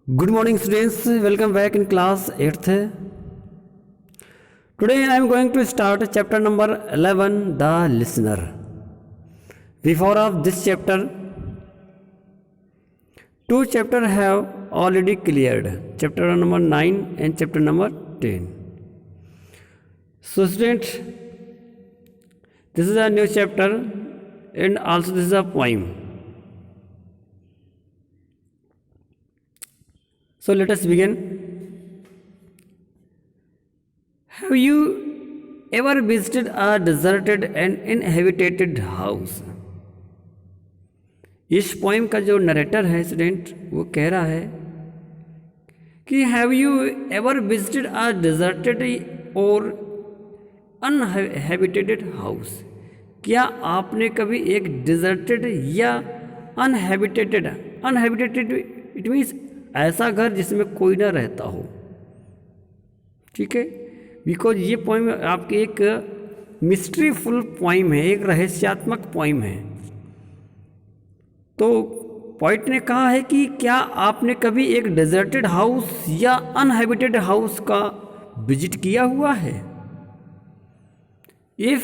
Good morning students, welcome back in class 8th. Today I am going to start chapter number 11, The Listener. Before of this chapter, two chapters have already cleared, chapter number 9 and chapter number 10. So students, this is a new chapter and also this is a poem. So let us begin. Have you ever visited a deserted and uninhabited house? इस poem का जो narrator है student वो कह रहा है कि have you ever visited a deserted और अनहैबिटेटेड हाउस? क्या आपने कभी एक डिजर्टेड या अनहैबिटेटेड इट मीन्स ऐसा घर जिसमें कोई ना रहता हो, ठीक है? बिकॉज ये पोइम आपकी एक मिस्ट्रीफुल पोइम है, एक रहस्यात्मक पोइम है। तो पोइट ने कहा है कि क्या आपने कभी एक डेजर्टेड हाउस या अनहैबिटेड हाउस का विजिट किया हुआ है? इफ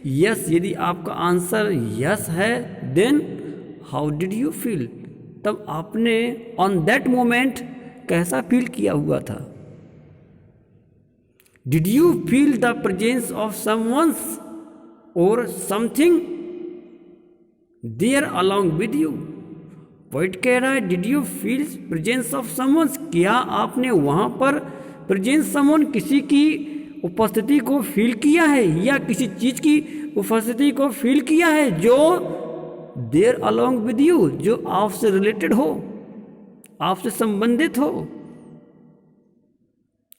यस, यदि आपका आंसर यस है, then how did you feel? तब आपने ऑन दैट मोमेंट कैसा फील किया हुआ था? Did you feel the presence of someone's और something there along with you? Poet कह रहा है did you feel presence of someone's? क्या आपने वहां पर प्रेजेंस समवन किसी की उपस्थिति को फील किया है या किसी चीज की उपस्थिति को फील किया है जो देयर अलोंग विद यू, जो आपसे रिलेटेड हो, आपसे संबंधित हो?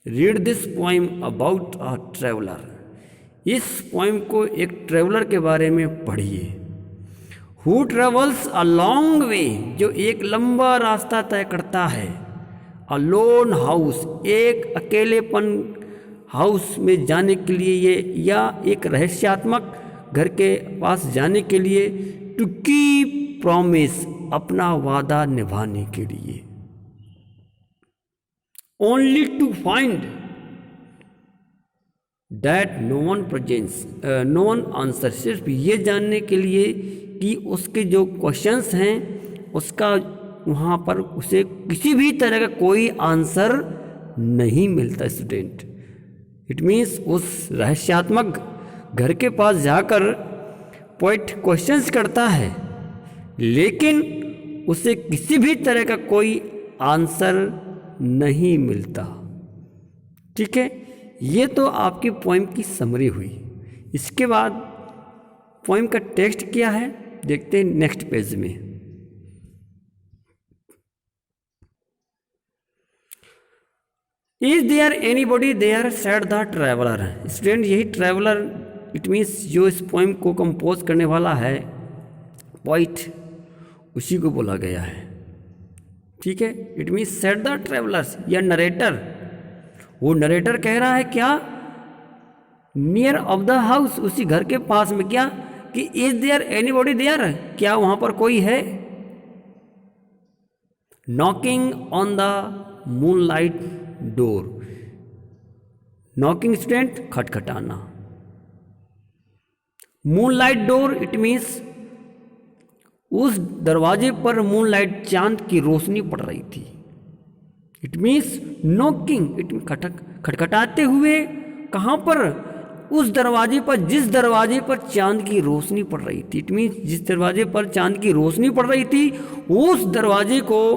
Read this poem about a traveller. इस पोइम को एक ट्रेवलर के बारे में पढ़िए। Who travels a long way, जो एक लंबा रास्ता तय करता है। अ लोन हाउस, एक अकेलेपन हाउस में जाने के लिए ये, या एक रहस्यात्मक घर के पास जाने के लिए। टू कीप प्रॉमिस, अपना वादा निभाने के लिए। Only to find that no one presence, no one answer, सिर्फ ये जानने के लिए कि उसके जो क्वेश्चंस हैं उसका वहाँ पर उसे किसी भी तरह का कोई आंसर नहीं मिलता स्टूडेंट। इट मीन्स उस रहस्यात्मक घर के पास जाकर पोइट क्वेश्चंस करता है लेकिन उसे किसी भी तरह का कोई आंसर नहीं मिलता, ठीक है? ये तो आपकी पोइम की समरी हुई। इसके बाद पोइम का टेक्स्ट क्या है देखते हैं नेक्स्ट पेज में। Is there anybody there, said the traveller. Student, यही ट्रैवलर इट मीन्स जो इस पोइम को कंपोज करने वाला है पोइट, उसी को बोला गया है, ठीक है? It means said the travellers या नरेटर। वो नरेटर कह रहा है क्या? नियर ऑफ द हाउस, उसी घर के पास में, क्या कि इज देयर एनीबॉडी देयर, क्या वहां पर कोई है? Knocking on the moonlight door. Knocking student, खटखटाना। मूनलाइट डोर इट मीन्स उस दरवाजे पर मूनलाइट, चांद की रोशनी पड़ रही थी। इट मीन्स नॉकिंग, इट खटखटाते हुए। कहाँ पर? उस दरवाजे पर, जिस दरवाजे पर चांद की रोशनी पड़ रही थी। इट मीन्स जिस दरवाजे पर चांद की रोशनी पड़ रही थी उस दरवाजे को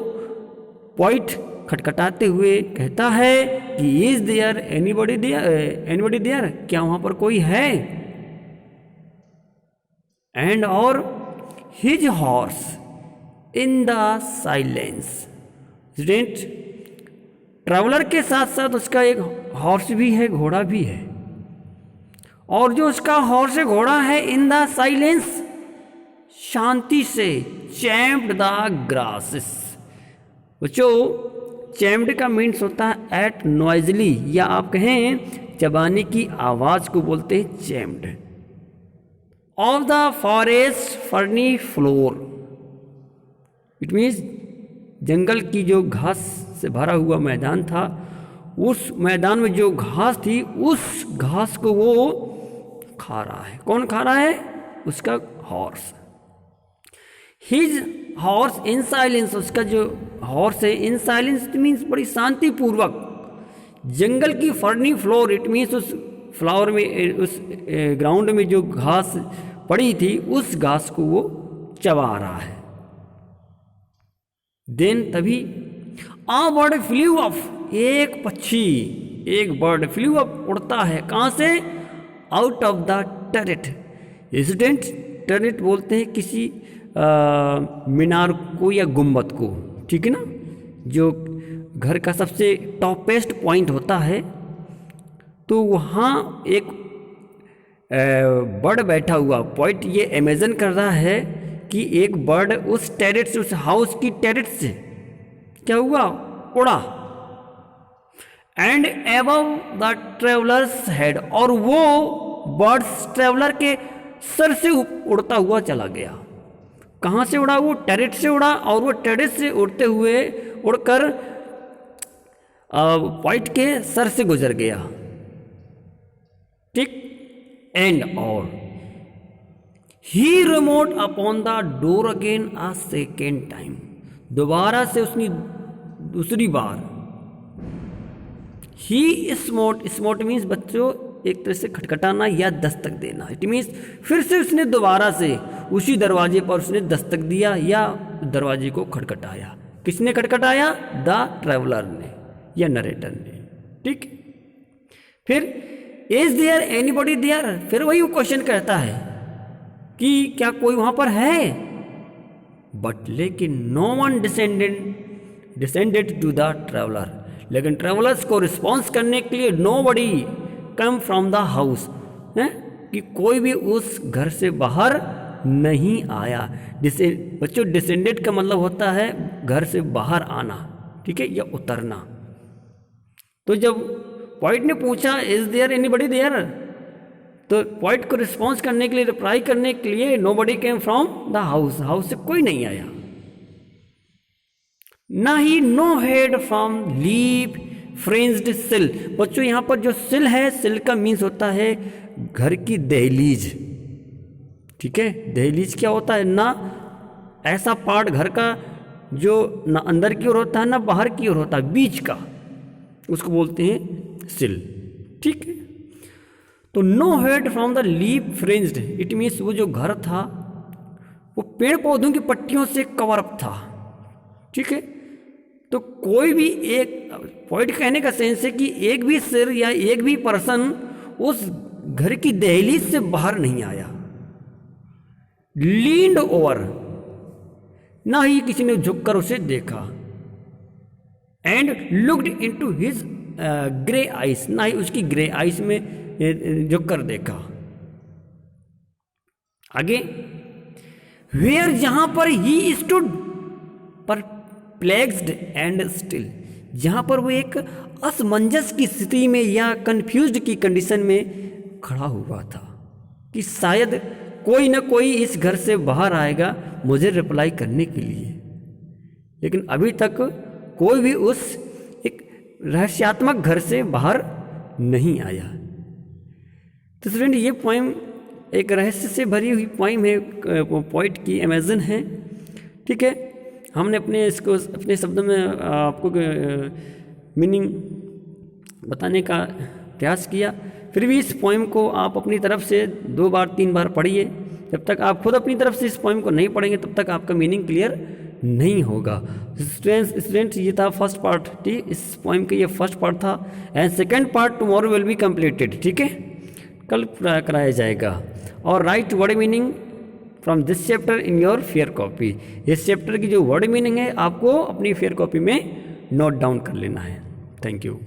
पोइट खटखटाते हुए कहता है कि इज देयर एनीबॉडी देयर, क्या वहां पर कोई है? एंड और his horse in the silence. Student, traveller के साथ साथ उसका एक हॉर्स भी है, घोड़ा भी है। और जो उसका हॉर्स है, घोड़ा है, इन द साइलेंस, शांति से, चैम्प्ड द ग्रासेस। बच्चों, चैम्प्ड का मीन्स होता है एट नॉइजली, या आप कहें चबाने की आवाज को बोलते हैं champed. Off the forest ferny floor, it means जंगल की जो घास से भरा हुआ मैदान था, उस मैदान में जो घास थी उस घास को वो खा रहा है। कौन खा रहा है? उसका horse. His horse in silence, उसका जो हॉर्स है इन साइलेंस इट मीन्स बड़ी शांतिपूर्वक जंगल की फर्नी फ्लोर, इट मीन्स उस फ्लावर में, उस ग्राउंड में जो घास पड़ी थी उस घास को वो चबा रहा है। देन तभी आ बर्ड फ्लू ऑफ, एक पक्षी, एक बर्ड फ्लू ऑफ, उड़ता है। कहाँ से? Out of the turret. Resident turret बोलते हैं किसी मीनार को या गुम्बद को, ठीक है ना, जो घर का सबसे टॉपेस्ट पॉइंट होता है। तो वहाँ एक बर्ड बैठा हुआ, पॉइंट ये इमेजिन कर रहा है कि एक बर्ड उस टेरेट से, उस हाउस की टेरेट से क्या हुआ? उड़ा। And above the travellers head, और वो बर्ड्स ट्रेवलर के सर से उड़ता हुआ चला गया। कहाँ से उड़ा? वो टेरेट से उड़ा, और वो टेरेट से उड़ते हुए उड़कर पॉइंट के सर से गुजर गया। ठीक। एंड और he smote upon the door again a second time, दोबारा से उसने दूसरी बार ही स्मोट, स्मोट मीन्स बच्चों एक तरह से खटखटाना या दस्तक देना, इट मीन्स फिर से उसने दोबारा से उसी दरवाजे पर उसने दस्तक दिया या दरवाजे को खटखटाया। किसने खटखटाया? द ट्रैवलर ने या नरेटर ने। ठीक। फिर इज देयर एनीबॉडी देयर, फिर वही वो क्वेश्चन करता है कि क्या कोई वहां पर है? बट लेकिन no one descended to the traveller, लेकिन ट्रैवलर्स को रिस्पॉन्स करने के लिए nobody come from the house, कि कोई भी उस घर से बाहर नहीं आया। बच्चों डिसेंडेड का मतलब होता है घर से बाहर आना, ठीक है, या उतरना। तो जब पॉइंट ने पूछा इज देयर एनीबॉडी देयर, तो पॉइंट को रिस्पॉन्स करने के लिए, रिप्लाई करने के लिए nobody came from the house, house से कोई नहीं आया। ना ही no head from leaf fringed sill. बच्चों यहाँ पर जो सिल है, सिल का मीन्स होता है घर की दहलीज, ठीक है। दहलीज क्या होता है? ना ऐसा पार्ट घर का जो ना अंदर की ओर होता है ना बाहर की ओर होता है, बीच का, उसको बोलते हैं सिल। ठीक है। तो no head from the leaf fringed, it means वो जो घर था वो पेड़ पौधों की पट्टियों से कवर अप था। ठीक है। तो कोई भी एक, पॉइंट कहने का सेंस है कि एक भी सिर या एक भी पर्सन उस घर की दहलीज से बाहर नहीं आया। लीन्ड ओवर, ना ही किसी ने झुककर उसे देखा। And looked into his grey ice, ना ही उसकी ग्रे आइस में झुककर देखा। आगे वेयर, जहां पर he stood perplexed and still, जहां पर वो एक असमंजस की स्थिति में या कंफ्यूज्ड की कंडीशन में खड़ा हुआ था कि शायद कोई ना कोई इस घर से बाहर आएगा मुझे रिप्लाई करने के लिए, लेकिन अभी तक कोई भी उस एक रहस्यात्मक घर से बाहर नहीं आया। तो स्टूडेंट ये पोइम एक रहस्य से भरी हुई पोइम है, पोइट की इमेजिन है। ठीक है। हमने इसको अपने शब्दों में आपको मीनिंग बताने का प्रयास किया। फिर भी इस पोइम को आप अपनी तरफ से 2 बार 3 बार पढ़िए। जब तक आप खुद अपनी तरफ से इस पोइम को नहीं पढ़ेंगे तब तक आपका मीनिंग क्लियर नहीं होगा। स्टूडेंट्स ये था फर्स्ट पार्ट, ठीक, इस पोइम का ये फर्स्ट पार्ट था। And second part tomorrow will be completed, ठीक है, कल पूरा कराया जाएगा। और right word meaning from this chapter in your fair copy. इस चैप्टर की जो वर्ड मीनिंग है आपको अपनी फेयर कॉपी में नोट डाउन कर लेना है। Thank you.